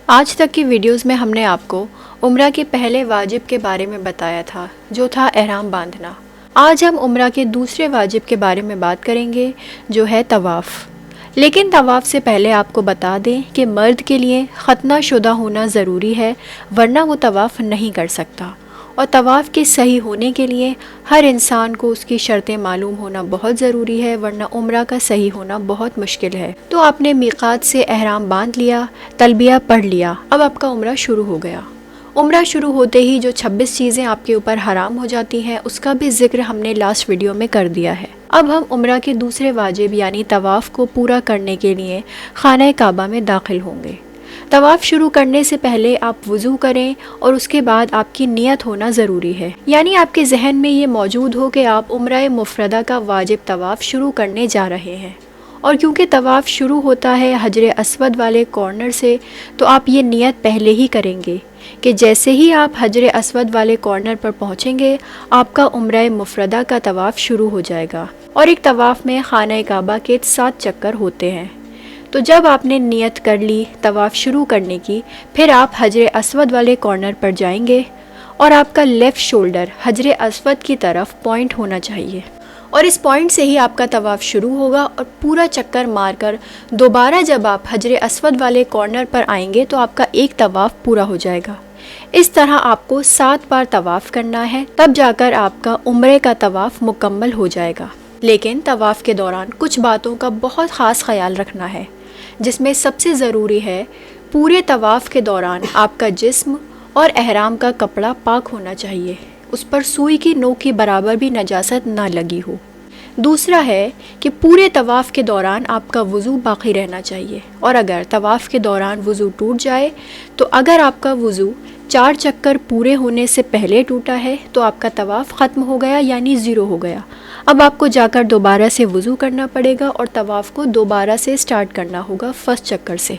آج تک کی ویڈیوز میں ہم نے آپ کو عمرہ کے پہلے واجب کے بارے میں بتایا تھا جو تھا احرام باندھنا۔ آج ہم عمرہ کے دوسرے واجب کے بارے میں بات کریں گے جو ہے طواف۔ لیکن طواف سے پہلے آپ کو بتا دیں کہ مرد کے لیے ختنہ شدہ ہونا ضروری ہے، ورنہ وہ طواف نہیں کر سکتا، اور طواف کے صحیح ہونے کے لیے ہر انسان کو اس کی شرطیں معلوم ہونا بہت ضروری ہے، ورنہ عمرہ کا صحیح ہونا بہت مشکل ہے۔ تو آپ نے میقات سے احرام باندھ لیا، تلبیہ پڑھ لیا، اب آپ کا عمرہ شروع ہو گیا۔ عمرہ شروع ہوتے ہی جو 26 چیزیں آپ کے اوپر حرام ہو جاتی ہیں اس کا بھی ذکر ہم نے لاسٹ ویڈیو میں کر دیا ہے۔ اب ہم عمرہ کے دوسرے واجب یعنی طواف کو پورا کرنے کے لیے خانہ کعبہ میں داخل ہوں گے۔ طواف شروع کرنے سے پہلے آپ وضو کریں اور اس کے بعد آپ کی نیت ہونا ضروری ہے، یعنی آپ کے ذہن میں یہ موجود ہو کہ آپ عمرہ مفردہ کا واجب طواف شروع کرنے جا رہے ہیں۔ اور کیونکہ طواف شروع ہوتا ہے حجر اسود والے کارنر سے، تو آپ یہ نیت پہلے ہی کریں گے کہ جیسے ہی آپ حجر اسود والے کارنر پر پہنچیں گے آپ کا عمرہ مفردہ کا طواف شروع ہو جائے گا، اور ایک طواف میں خانہ کعبہ کے 7 چکر ہوتے ہیں۔ تو جب آپ نے نیت کر لی طواف شروع کرنے کی، پھر آپ حجر اسود والے کارنر پر جائیں گے اور آپ کا لیفٹ شولڈر حجر اسود کی طرف پوائنٹ ہونا چاہیے، اور اس پوائنٹ سے ہی آپ کا طواف شروع ہوگا، اور پورا چکر مار کر دوبارہ جب آپ حجر اسود والے کارنر پر آئیں گے تو آپ کا ایک طواف پورا ہو جائے گا۔ اس طرح آپ کو 7 بار طواف کرنا ہے، تب جا کر آپ کا عمرے کا طواف مکمل ہو جائے گا۔ لیکن طواف کے دوران کچھ باتوں کا بہت خاص خیال رکھنا ہے، جس میں سب سے ضروری ہے پورے طواف کے دوران آپ کا جسم اور احرام کا کپڑا پاک ہونا چاہیے، اس پر سوئی کی نوک کی برابر بھی نجاست نہ لگی ہو۔ دوسرا ہے کہ پورے طواف کے دوران آپ کا وضو باقی رہنا چاہیے، اور اگر طواف کے دوران وضو ٹوٹ جائے تو اگر آپ کا وضو 4 چکر پورے ہونے سے پہلے ٹوٹا ہے تو آپ کا طواف ختم ہو گیا، یعنی 0 ہو گیا۔ اب آپ کو جا کر دوبارہ سے وضو کرنا پڑے گا اور طواف کو دوبارہ سے سٹارٹ کرنا ہوگا فرسٹ چکر سے۔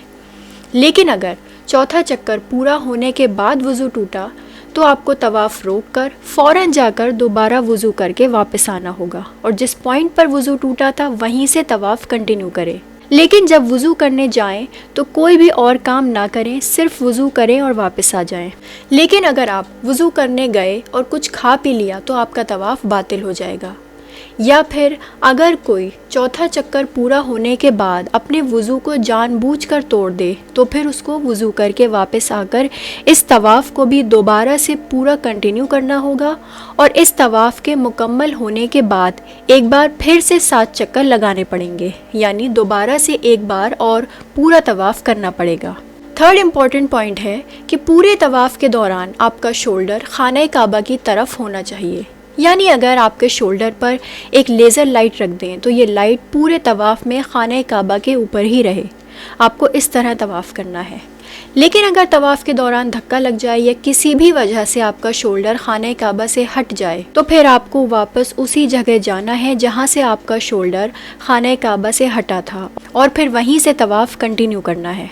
لیکن اگر چوتھا چکر پورا ہونے کے بعد وضو ٹوٹا تو آپ کو طواف روک کر فوراً جا کر دوبارہ وضو کر کے واپس آنا ہوگا، اور جس پوائنٹ پر وضو ٹوٹا تھا وہیں سے طواف کنٹینیو کریں۔ لیکن جب وضو کرنے جائیں تو کوئی بھی اور کام نہ کریں، صرف وضو کریں اور واپس آ جائیں۔ لیکن اگر آپ وضو کرنے گئے اور کچھ کھا پی لیا تو آپ کا طواف باطل ہو جائے گا۔ یا پھر اگر کوئی چوتھا چکر پورا ہونے کے بعد اپنے وضو کو جان بوجھ کر توڑ دے تو پھر اس کو وضو کر کے واپس آ کر اس طواف کو بھی دوبارہ سے پورا کنٹینیو کرنا ہوگا، اور اس طواف کے مکمل ہونے کے بعد ایک بار پھر سے 7 چکر لگانے پڑیں گے، یعنی دوبارہ سے ایک بار اور پورا طواف کرنا پڑے گا۔ تھرڈ امپورٹنٹ پوائنٹ ہے کہ پورے طواف کے دوران آپ کا شولڈر خانہ کعبہ کی طرف ہونا چاہیے، یعنی اگر آپ کے شولڈر پر ایک لیزر لائٹ رکھ دیں تو یہ لائٹ پورے طواف میں خانہ کعبہ کے اوپر ہی رہے۔ آپ کو اس طرح طواف کرنا ہے۔ لیکن اگر طواف کے دوران دھکا لگ جائے یا کسی بھی وجہ سے آپ کا شولڈر خانہ کعبہ سے ہٹ جائے تو پھر آپ کو واپس اسی جگہ جانا ہے جہاں سے آپ کا شولڈر خانہ کعبہ سے ہٹا تھا، اور پھر وہیں سے طواف کنٹینیو کرنا ہے۔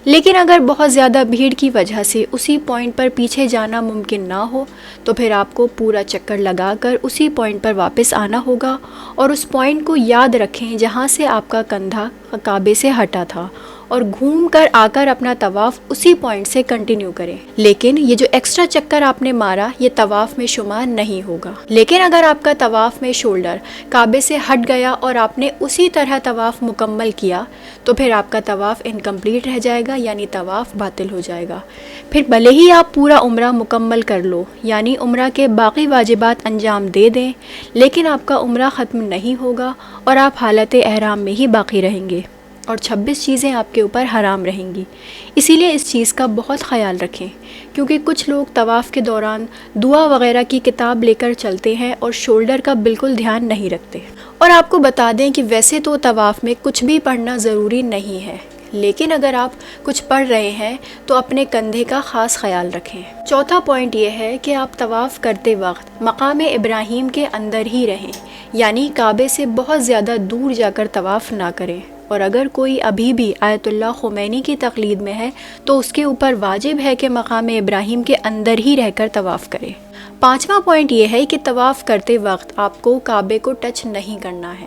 لیکن اگر بہت زیادہ بھیڑ کی وجہ سے اسی پوائنٹ پر پیچھے جانا ممکن نہ ہو تو پھر آپ کو پورا چکر لگا کر اسی پوائنٹ پر واپس آنا ہوگا، اور اس پوائنٹ کو یاد رکھیں جہاں سے آپ کا کندھا کعبے سے ہٹا تھا، اور گھوم کر آ کر اپنا طواف اسی پوائنٹ سے کنٹینیو کریں۔ لیکن یہ جو ایکسٹرا چکر آپ نے مارا یہ طواف میں شمار نہیں ہوگا۔ لیکن اگر آپ کا طواف میں شولڈر کعبے سے ہٹ گیا اور آپ نے اسی طرح طواف مکمل کیا تو پھر آپ کا طواف انکمپلیٹ رہ جائے گا، یعنی طواف باطل ہو جائے گا۔ پھر بھلے ہی آپ پورا عمرہ مکمل کر لو، یعنی عمرہ کے باقی واجبات انجام دے دیں، لیکن آپ کا عمرہ ختم نہیں ہوگا اور آپ حالت احرام میں ہی باقی رہیں گے، اور 26 چیزیں آپ کے اوپر حرام رہیں گی۔ اسی لیے اس چیز کا بہت خیال رکھیں، کیونکہ کچھ لوگ طواف کے دوران دعا وغیرہ کی کتاب لے کر چلتے ہیں اور شولڈر کا بالکل دھیان نہیں رکھتے۔ اور آپ کو بتا دیں کہ ویسے تو طواف میں کچھ بھی پڑھنا ضروری نہیں ہے، لیکن اگر آپ کچھ پڑھ رہے ہیں تو اپنے کندھے کا خاص خیال رکھیں۔ چوتھا پوائنٹ یہ ہے کہ آپ طواف کرتے وقت مقام ابراہیم کے اندر ہی رہیں، یعنی کعبے سے بہت زیادہ دور جا کر طواف نہ کریں، اور اگر کوئی ابھی بھی آیت اللہ خمینی کی تقلید میں ہے تو اس کے اوپر واجب ہے کہ مقام ابراہیم کے اندر ہی رہ کر طواف کرے۔ پانچواں پوائنٹ یہ ہے کہ طواف کرتے وقت آپ کو کعبے کو ٹچ نہیں کرنا ہے۔